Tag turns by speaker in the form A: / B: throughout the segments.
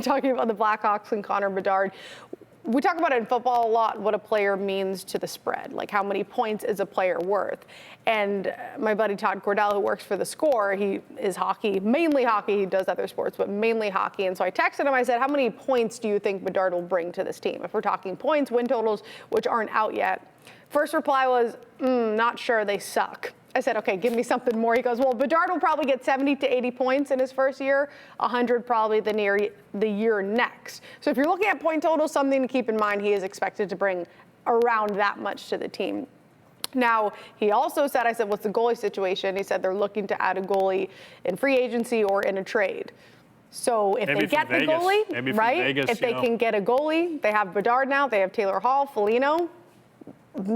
A: Talking about the Blackhawks and Connor Bedard, we talk about it in football a lot, what a player means to the spread, like how many points is a player worth. And my buddy Todd Cordell, who works for The Score, he is hockey, mainly hockey, he does other sports, but mainly hockey. And so I texted him, I said, how many points do you think Bedard will bring to this team? If we're talking points, win totals, which aren't out yet. First reply was, not sure, they suck. I said, okay, give me something more. He goes, well, Bedard will probably get 70 to 80 points in his first year, 100 probably the year next. So if you're looking at point total, something to keep in mind, he is expected to bring around that much to the team. Now, he also said, I said, what's the goalie situation? He said they're looking to add a goalie in free agency or in a trade. So if they get the goalie, right? If they can get a goalie, they have Bedard now, they have Taylor Hall, Foligno.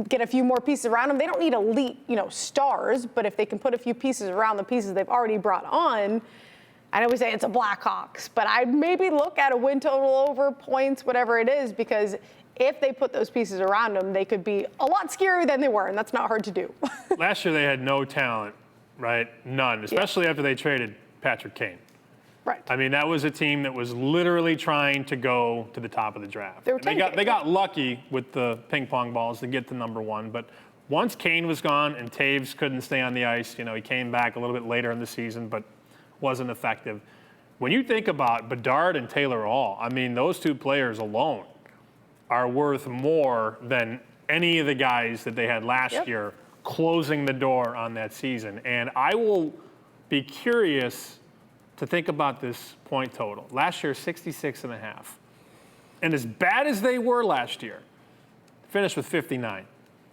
A: Get a few more pieces around them. They don't need elite, stars, but if they can put a few pieces around the pieces they've already brought on, I know we say it's a Blackhawks, but I'd maybe look at a win total over points, whatever it is, because if they put those pieces around them, they could be a lot scarier than they were, and that's not hard to do.
B: Last year they had no talent, right? None, especially after they traded Patrick Kane.
A: Right.
B: I mean, that was a team that was literally trying to go to the top of the draft. They got lucky with the ping pong balls to get to number one, but once Kane was gone and Taves couldn't stay on the ice, he came back a little bit later in the season, but wasn't effective. When you think about Bedard and Taylor Hall, I mean, those two players alone are worth more than any of the guys that they had last year closing the door on that season. And I will be curious to think about this point total. Last year, 66.5. And as bad as they were last year, finished with 59.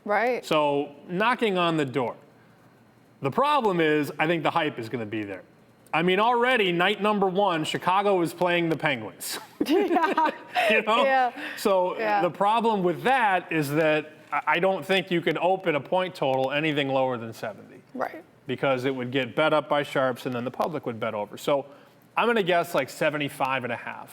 A: Right.
B: So knocking on the door. The problem is, I think the hype is going to be there. I mean, already night number one, Chicago is playing the Penguins.
A: Yeah.
B: So the problem with that is that I don't think you can open a point total anything lower than 70.
A: Right.
B: Because it would get bet up by sharps and then the public would bet over. So I'm going to guess like 75.5.